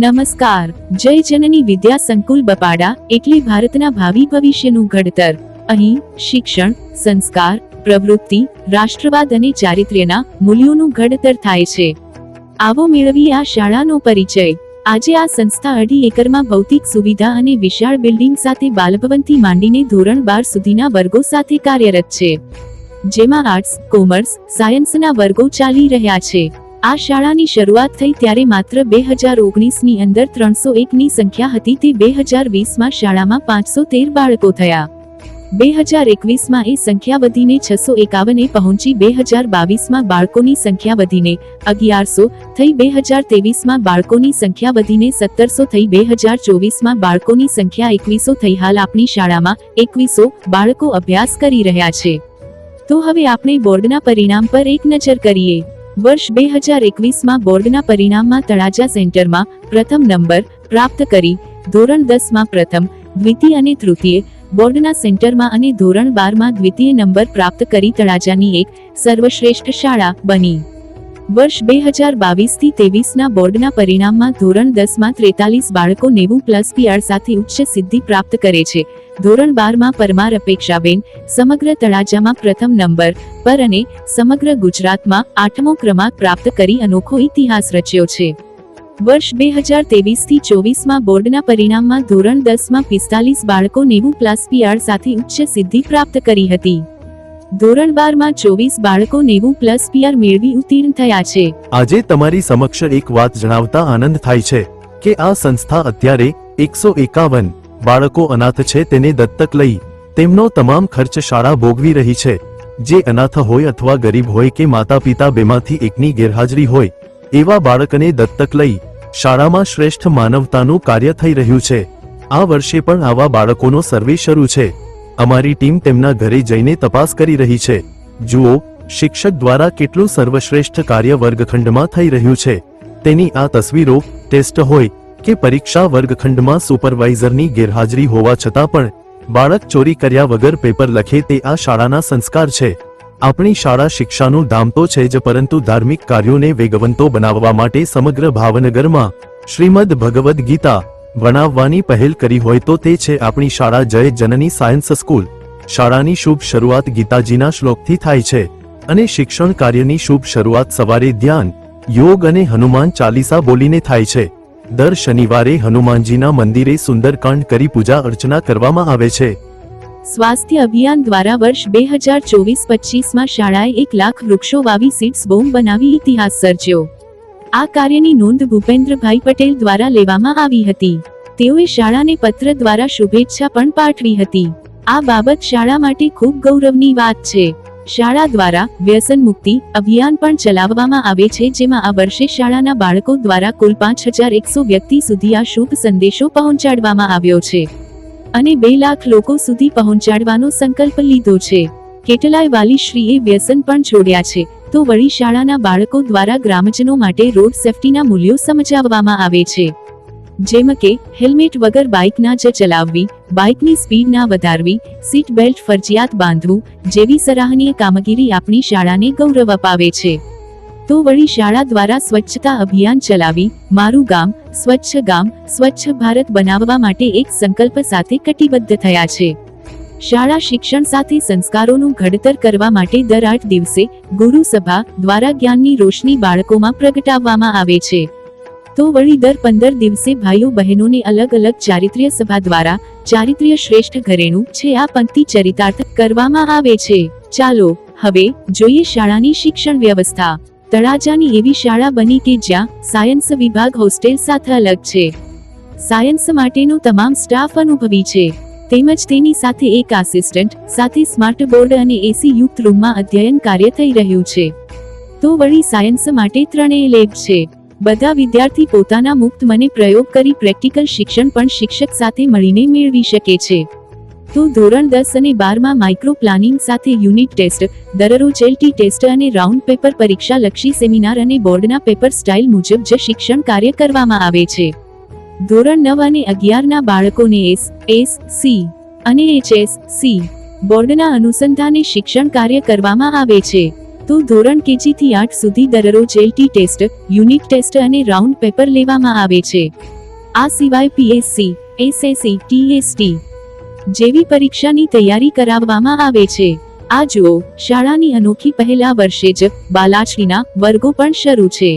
નમસ્કાર. જય જનની વિદ્યા સંકુલ બપાડા એટલે ભારતના ભાવિ ભવિષ્યનું ઘડતર. અહીં શિક્ષણ, સંસ્કાર, પ્રવૃત્તિ, રાષ્ટ્રવાદ અને ચારિત્ર્યના મૂલ્યોનું ઘડતર થાય છે. આવો મેળવીએ આ શાળાનો પરિચય. આજે આ સંસ્થા 2.5 એકરમાં ભૌતિક સુવિધા અને વિશાળ બિલ્ડિંગ સાથે બાલભવનથી માંડીને ધોરણ 12 સુધીના વર્ગો સાથે કાર્યરત છે, જેમાં આર્ટ્સ, કોમર્સ, સાયન્સના વર્ગો ચાલી રહ્યા છે. આ શાળાની શરૂઆત થઈ ત્યારે માત્ર 2019ની અંદર 301ની સંખ્યા હતી, તે 2020માં શાળામાં 513 બાળકો થયા. 2021માં એ સંખ્યા વધીને 651 પહોંચી. 2022માં બાળકોની સંખ્યા વધીને 1100 થઈ. 2023માં બાળકોની સંખ્યા વધીને 1700 થઈ. 2024માં બાળકોની સંખ્યા 2100 થઈ. હાલ આપણી શાળામાં 2100 બાળકો અભ્યાસ કરી રહ્યા છે. તો હવે આપણે બોર્ડના પરિણામ પર એક નજર કરીએ. વર્ષ 2021માં બોર્ડના પરિણામમાં તળાજા સેન્ટરમાં પ્રથમ નંબર પ્રાપ્ત કરી, ધોરણ 10માં પ્રથમ, દ્વિતીય અને તૃતીય, બોર્ડના સેન્ટરમાં અને ધોરણ 12માં દ્વિતીય નંબર પ્રાપ્ત કરી તળાજાની એક સર્વશ્રેષ્ઠ શાળા બની. વર્ષ 2022થી 23ના બોર્ડના પરિણામમાં ધોરણ 10માં 43 બાળકો 90+ PR સાથે ઉચ્ચ સિદ્ધિ પ્રાપ્ત કરે છે. ધોરણ 12માં પરમાર અપેક્ષાબેન સમગ્ર તળાજામાં પ્રથમ નંબર પર અને સમગ્ર ગુજરાતમાં 8મો ક્રમાંક પ્રાપ્ત કરી અનોખો ઇતિહાસ રચ્યો છે. વર્ષ 2023થી 24માં બોર્ડના પરિણામમાં ધોરણ 10માં 45 બાળકો 90+ PR સાથે ઉચ્ચ સિદ્ધિ પ્રાપ્ત કરી હતી. ધોરણ 12માં 24 બાળકો 90+ PR મેળવી ઉત્તીર્ણ થયા છે. આજે તમારી સમક્ષ એક વાત જણાવતા આનંદ થાય છે કે આ સંસ્થા અત્યારે 151 બાળકો અનાથ છે તેને દત્તક લઈ તેમનો તમામ ખર્ચ શાળા ભોગવી રહી છે. જે અનાથ હોય અથવા ગરીબ હોય કે માતા પિતા બેમાંથી એકની ગેરહાજરી હોય એવા બાળકને દત્તક લઈ શાળામાં શ્રેષ્ઠ માનવતાનું કાર્ય થઈ રહ્યું છે. આ વર્ષે પણ આવા બાળકોનો સર્વે શરૂ છે. અમારી ટીમ તેમના ઘરે જઈને તપાસ કરી રહી છે. જુઓ, શિક્ષક દ્વારા કેટલું સર્વશ્રેષ્ઠ કાર્ય વર્ગખંડમાં થઈ રહ્યું છે તેની આ તસવીરો. ટેસ્ટ હોય કે પરીક્ષા, વર્ગખંડમાં સુપરવાઇઝરની ગેરહાજરી હોવા છતાં પણ બાળક ચોરી કર્યા વગર પેપર લખે તે આ શાળાના સંસ્કાર છે. આપણી શાળા શિક્ષાનું ધામ તો છે જ, પરંતુ ધાર્મિક કાર્યોને વેગવંતો બનાવવા માટે સમગ્ર ભાવનગરમાં શ્રીમદ ભગવદ્ ગીતા ભણાવવાની પહેલ કરી હોય તો તે છે આપણી શાળા જય જનની સાયન્સ સ્કૂલ. શાળાની શુભ શરૂઆત ગીતાજીના શ્લોકથી થાય છે અને શિક્ષણ કાર્યની શુભ શરૂઆત સવારે ધ્યાન, યોગ અને હનુમાન ચાલીસા બોલીને થાય છે. દર શનિવારે હનુમાનજીના મંદિરે સુંદરકાંડ કરી પૂજા અર્ચના કરવામાં આવે છે. સ્વાસ્થ્ય અભિયાન દ્વારા વર્ષ 2024-25માં શાળાએ 1 લાખ વૃક્ષો વાવી સીડ્સ બોમ્બ બનાવી ઇતિહાસ સર્જ્યો. આ કાર્યની નોંધ ભૂપેન્દ્રભાઈ પટેલ દ્વારા લેવામાં આવી હતી. તેઓએ શાળાને પત્ર દ્વારા શુભેચ્છા પણ પાઠવી હતી. આ બાબત શાળા માટે ખૂબ ગૌરવની વાત છે. શાળા દ્વારા વ્યસન મુક્તિ અભિયાન પણ ચલાવવામાં આવે છે, જેમાં આ વર્ષે શાળાના બાળકો દ્વારા કુલ 5100 વ્યક્તિ સુધી આ શુભ સંદેશો પહોંચાડવામાં આવ્યો છે અને 2 લાખ લોકો સુધી પહોંચાડવાનો સંકલ્પ લીધો છે. કેટલાય વાલીશ્રીએ વ્યસન પણ છોડ્યા છે. તો વળી શાળાના બાળકો દ્વારા ગ્રામજનો માટે રોડ સેફટીના મૂલ્યો સમજાવવામાં આવે છે, જેમ કે હેલ્મેટ વગર બાઇક ના જ ચલાવવી, બાઇકની સ્પીડ ના વધારવી, સીટ બેલ્ટ ફરજિયાત બાંધવું જેવી સરાહનીય કામગીરી આપણી શાળાને ગૌરવ અપાવે છે. તો વળી શાળા દ્વારા સ્વચ્છતા અભિયાન ચલાવી મારું ગામ સ્વચ્છ ગામ, સ્વચ્છ ભારત બનાવવા માટે એક સંકલ્પ સાથે કટિબદ્ધ થયા છે. શાળા શિક્ષણ સાથે સંસ્કારોનું ઘડતર કરવા માટે દર 8 દિવસે ગુરુ સભા દ્વારા જ્ઞાનની રોશની બાળકોમાં પ્રગટાવવામાં આવે છે. તો વળી દર 15 દિવસે ભાઈઓ બહેનોને અલગ અલગ ચારિત્ર્ય સભા દ્વારા ચારિત્ર્ય શ્રેષ્ઠ ઘરેણું છે આ પંક્તિ ચરિતાર્થ કરવામાં આવે છે. ચાલો હવે જોઈએ શાળાની શિક્ષણ વ્યવસ્થા. તળાજાની એવી શાળા બની કે જ્યાં સાયન્સ વિભાગ હોસ્ટેલ સાથે અલગ છે. સાયન્સ માટેનો તમામ સ્ટાફ અનુભવી છે, તેમજ તેની સાથે એક આસિસ્ટન્ટ સાથે સ્માર્ટ બોર્ડ અને એસી યુક્ત રૂમમાં અધ્યયન કાર્ય થઈ રહ્યું છે. તો વળી સાયન્સ માટે 3 લેબ છે. બધા વિદ્યાર્થી પોતાના મુક્ત મને પ્રયોગ કરી પ્રેક્ટિકલ શિક્ષણ પણ શિક્ષક સાથે મળીને મેળવી શકે છે. તો ધોરણ 10 અને 12માં માઇક્રો પ્લાનિંગ સાથે યુનિટ ટેસ્ટ, દરરોજ LT ટેસ્ટ અને રાઉન્ડ પેપર પરીક્ષા લક્ષી સેમિનાર અને બોર્ડના પેપર સ્ટાઇલ મુજબ જ શિક્ષણ કાર્ય કરવામાં આવે છે. ધોરણ 9 અને 11ના બાળકોને SC અને HSC બોર્ડના અનુસંધાને શિક્ષણ કાર્ય કરવામાં આવે છે. તો ધોરણ કેજી થી 8 સુધી દરરોજ એલટી ટેસ્ટ, યુનિટ ટેસ્ટ અને રાઉન્ડ પેપર લેવામાં આવે છે. આ સિવાય પીએસસી, એસએસસી, ટીએસટી જેવી પરીક્ષાની તૈયારી કરાવવામાં આવે છે. આ જુઓ, શાળાની અનોખી પહેલા વર્ષે જ બાલાછડીના વર્ગો પણ શરૂ છે.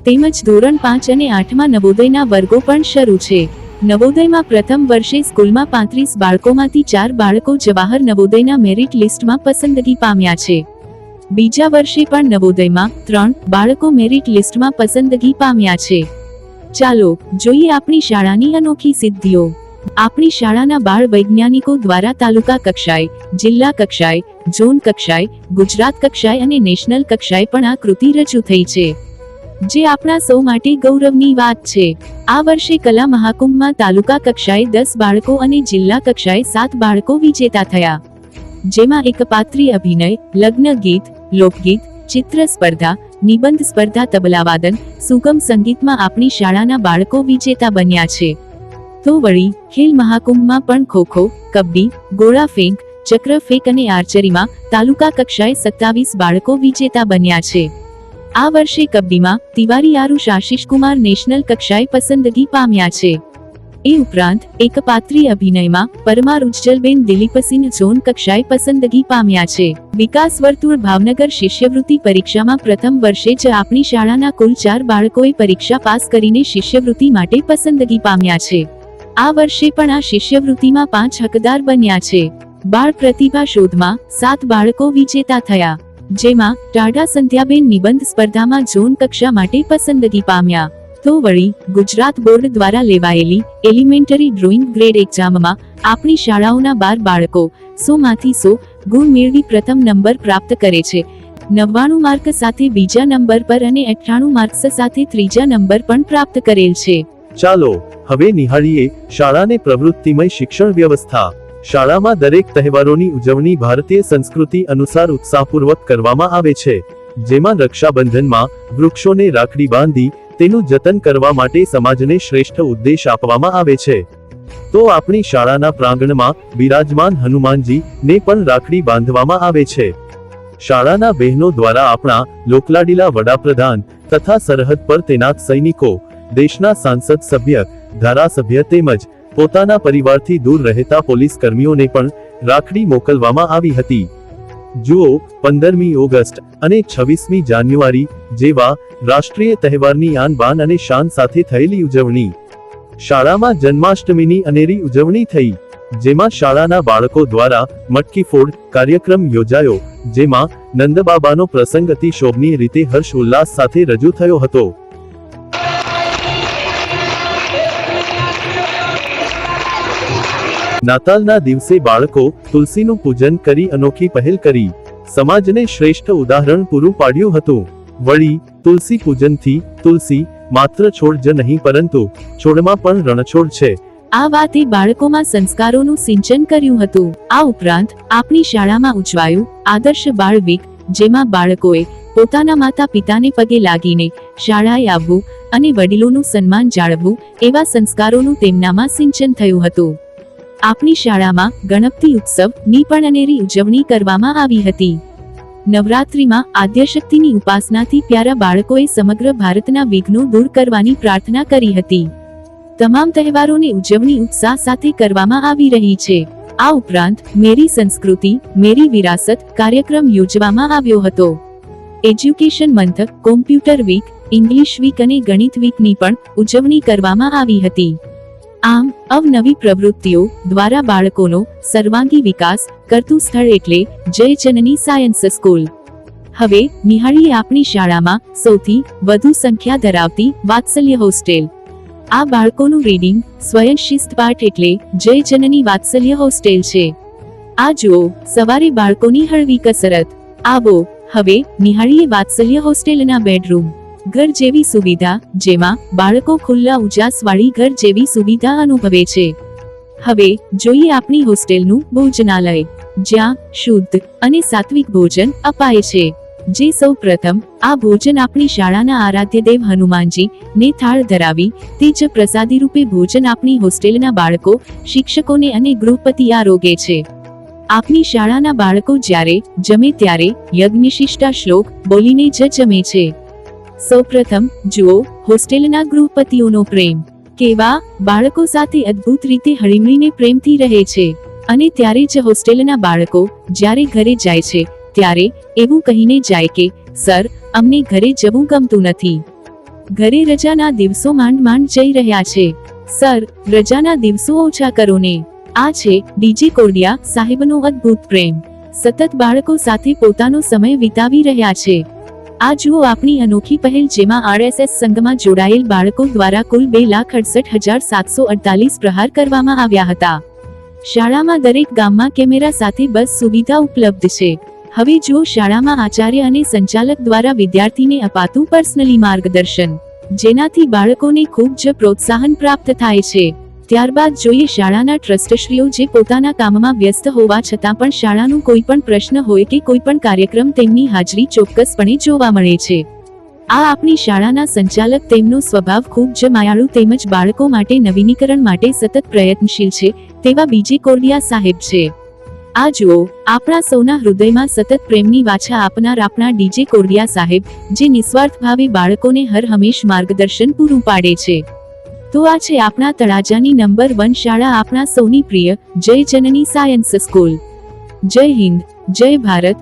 તેમજ ધોરણ 5 અને 8માં નવોદયના વર્ગો પણ શરૂ છે. નવોદયમાં પ્રથમ વર્ષે સ્કૂલમાં 35 બાળકોમાંથી 4 બાળકો જવાહર નવોદયના મેરિટ લિસ્ટમાં પસંદગી પામ્યા છે. બીજા વર્ષે પણ નવોદયમાં 3 બાળકો મેરિટ લિસ્ટમાં પસંદગી પામ્યા છે. ચાલો જોઈએ આપણી શાળાની અનોખી સિદ્ધિઓ. આપણી શાળાના બાળ વૈજ્ઞાનિકો દ્વારા તાલુકા કક્ષાએ, જિલ્લા કક્ષાએ, ઝોન કક્ષાએ, ગુજરાત કક્ષાએ અને નેશનલ કક્ષાએ પણ આ કૃતિ રજૂ થઈ છે, જે આપણા સૌ માટે ગૌરવની વાત છે. આ વર્ષે કલા મહાકુંભમાં તાલુકા કક્ષાએ 10 બાળકો અને જિલ્લા કક્ષાએ 7 બાળકો વિજેતા થયા, જેમાં એકપાત્રીય અભિનય, લગ્ન ગીત, લોકગીત, ચિત્ર સ્પર્ધા, નિબંધ સ્પર્ધા, તબલાવાદન, સુગમ સંગીતમાં આપણી શાળાના બાળકો વિજેતા બન્યા છે. તો વળી ખેલ મહાકુંભમાં પણ ખોખો, કબડ્ડી, ગોળા ફેંક, ચક્ર ફેંક અને આર્ચરીમાં તાલુકા કક્ષાએ 27 બાળકો વિજેતા બન્યા છે. આ વર્ષે કબડ્ડીમાં તિવારી આરુષ આશિષકુમાર નેશનલ કક્ષાએ પસંદગી પામ્યા છે. એ ઉપરાંત એકપાત્રીય અભિનયમાં પરમાર ઉજ્જલબેન દિલીપસિંહ ઝોન કક્ષાએ પસંદગી પામ્યા છે. વિકાસ વર્તુળ ભાવનગર શિષ્યવૃત્તિ પરીક્ષામાં પ્રથમ વર્ષે જ આપણી શાળાના કુલ 4 બાળકોએ પરીક્ષા પાસ કરીને શિષ્યવૃત્તિ માટે પસંદગી પામ્યા છે. આ વર્ષે પણ આ શિષ્યવૃત્તિમાં 5 હકદાર બન્યા છે. બાળ પ્રતિભા શોધમાં 7 બાળકો વિજેતા થયા, જેમાં ટાઢા સંધ્યાબેન નિબંધ સ્પર્ધામાં ઝોન કક્ષા માટે પસંદગી પામ્યા. તો વળી ગુજરાત બોર્ડ દ્વારા લેવાયેલી એલિમેન્ટરી ડ્રોઈંગ ગ્રેડ એક્ઝામમાં આપણી શાળાઓના 12 બાળકો 100 માંથી 100 ગુણ મેળવી પ્રથમ નંબર પ્રાપ્ત કરે છે. 99 માર્ક સાથે બીજા નંબર પર અને 98 માર્ક્સ સાથે ત્રીજા નંબર પણ પ્રાપ્ત કરેલ છે. ચાલો હવે નિહાળીએ શાળાને પ્રવૃત્તિમય શિક્ષણ વ્યવસ્થા. શાળામાં દરેક તહેવારોની ઉજવણી ભારતીય સંસ્કૃતિ અનુસાર ઉત્સાહપૂર્વક કરવામાં આવે છે, જેમાં રક્ષાબંધનમાં વૃક્ષોને રાખડી બાંધી તેનું જતન કરવા માટે સમાજને શ્રેષ્ઠ ઉદ્દેશ આપવામાં આવે છે. તો આપણી શાળાના પ્રાંગણમાં બિરાજમાન હનુમાનજી ને પણ રાખડી બાંધવામાં આવે છે. શાળાના બહેનો દ્વારા આપણા લોકલાડીલા વડાપ્રધાન તથા સરહદ પર તૈનાત સૈનિકો, દેશના સાંસદ સભ્ય, ધારાસભ્ય તેમજ પોતાના પરિવારથી દૂર રહેતા પોલીસ કર્મીઓને પણ રાખડી મોકલવામાં આવી હતી. જુઓ 15મી ઓગસ્ટ અને 26મી જાન્યુઆરી જેવા રાષ્ટ્રીય તહેવારની આન બાન અને શાન સાથે થયેલી ઉજવણી. શાળામાં જન્માષ્ટમીની અનેરી ઉજવણી થઈ, જેમાં શાળાના બાળકો દ્વારા મટકી ફોડ કાર્યક્રમ યોજાયો, જેમાં નંદબાબાનો પ્રસંગ અતિ શોભનીય રીતે હર્ષ ઉલ્લાસ સાથે રજૂ થયો હતો. નાતાલના દિવસે બાળકો તુલસીનું પૂજન કરી અનોખી પહેલ કરી સમાજને શ્રેષ્ઠ ઉદાહરણ પૂરું પાડ્યું હતું. વળી તુલસી પૂજનથી તુલસી માત્ર છોડ જ નહીં પરંતુ છોડમાં પણ રણછોડ છે. આ વાતે બાળકોમાં સંસ્કારોનું સિંચન કર્યું હતું. આ ઉપરાંત આપણી શાળામાં ઉજવાયું આદર્શ બાળ વીક, જેમાં બાળકોએ પોતાના માતા પિતાને પગે લાગીને શાળાએ આવવું અને વડીલોનું સન્માન જાળવવું એવા સંસ્કારોનું તેમનામાં સિંચન થયું હતું. આપણી શાળામાં ગણપતિ ઉત્સવની પણ અનેરી ઉજવણી કરવામાં આવી હતી. નવરાત્રિમાં આદ્યશક્તિની ઉપાસનાથી પ્યારા બાળકોએ સમગ્ર ભારતના વિઘ્નો દૂર કરવાની પ્રાર્થના કરી હતી. તમામ તહેવારોની ઉજવણી ઉત્સાહ સાથે કરવામાં આવી રહી છે. આ ઉપરાંત મેરી સંસ્કૃતિ મેરી વિરાસત કાર્યક્રમ યોજવામાં આવ્યો હતો. Education month, computer week, English week અને ગણિત વીકની પણ ઉજવણી કરવામાં આવી હતી. આમ અવનવી પ્રવૃત્તિઓ દ્વારા બાળકોનો સર્વાંગી વિકાસ કરતું સ્થળ એટલે જય જનની સાયન્સ સ્કૂલ. હવે નિહાળીએ આપણી શાળામાં સૌથી વધુ સંખ્યા ધરાવતી વાત્સલ્ય હોસ્ટેલ. આ બાળકોનું રીડિંગ સ્વયંશિસ્ત પાઠ એટલે જય જનની વાત્સલ્ય હોસ્ટેલ છે. આ જુઓ સવારે બાળકોની હળવી કસરત. આવો હવે નિહાળીએ વાત્સલ્ય હોસ્ટેલના બેડરૂમ. ઘર જેવી સુવિધા, જેમાં બાળકો ખુલ્લા ઉજાસવાળી ઘર જેવી સુવિધા અનુભવે છે. હવે જોઈએ આપણી હોસ્ટેલનું ભોજનાલય, જ્યાં શુદ્ધ અને સાત્વિક ભોજન અપાય છે. જે સૌ પ્રથમ આ ભોજન આપણી શાળાના આરાધ્યદેવ હનુમાનજી ને થાળ ધરાવી તે જ પ્રસાદી રૂપે ભોજન આપણી હોસ્ટેલના બાળકો, શિક્ષકોને અને ગૃહપતિ આરોગે છે. આપની શાળાના બાળકો જ્યારે જમે ત્યારે યજ્ઞશિષ્ટા શ્લોક બોલીને જ જમે છે. સૌપ્રથમ જુઓ હોસ્ટેલના ગૃહપતિઓનો પ્રેમ. કેવા બાળકો સાથે અદ્ભુત રીતે હળીમળીને પ્રેમથી રહે છે. અને ત્યારે જ હોસ્ટેલના બાળકો જ્યારે ઘરે જાય છે ત્યારે એવું કહીને જાય કે સર, અમને ઘરે જવું ગમતું નથી. ઘરે રજાના દિવસો માંડ જઈ રહ્યા છે. સર, રજાના દિવસો ઓછા કરો ને. આ છે ડીજે કોડિયા સાહેબનો અદ્ભુત પ્રેમ. સતત બાળકો સાથે પોતાનો સમય વિતાવી રહ્યા છે. આ જુઓ આપણી અનોખી પહેલ, જેમાં RSS સંઘમાં જોડાયેલ બાળકો દ્વારા કુલ 2,68,748 પ્રહાર કરવામાં આવ્યા હતા. શાળામાં દરેક ગામમાં કેમેરા સાથે બસ સુવિધા ઉપલબ્ધ છે. હવે જુઓ શાળામાં આચાર્ય અને સંચાલક દ્વારા વિદ્યાર્થીને અપાતું પર્સનલી માર્ગદર્શન, જેનાથી બાળકોને ખૂબ જ પ્રોત્સાહન પ્રાપ્ત થાય છે. ત્યારબાદ જોઈએ શાળાના ટ્રસ્ટશ્રીઓ, જે પોતાના કામમાં વ્યસ્ત હોવા છતાં પણ શાળાનું કોઈ પણ પ્રશ્ન હોય કે કોઈ પણ કાર્યક્રમ તેમની હાજરી ચોક્કસપણે જોવા મળે છે. આ આપણી શાળાના સંચાલક, તેમનો સ્વભાવ ખૂબ જ માયાળુ તેમજ બાળકો માટે નવીનીકરણ માટે સતત પ્રયત્નશીલ છે તેવા બીજે કોડિયા સાહેબ છે. આ જુઓ આપણા સૌના હૃદયમાં સતત પ્રેમની વાછા આપનાર આપણા ડીજે કોડિયા સાહેબ, જે નિસ્વાર્થ ભાવે બાળકોને હર હંમેશ માર્ગદર્શન પૂરું પાડે છે. તો આ છે આપણા તળાજાની નંબર 1 શાળા, આપણા સૌની પ્રિય જય જનની સાયન્સ સ્કૂલ. જય હિન્દ, જય ભારત,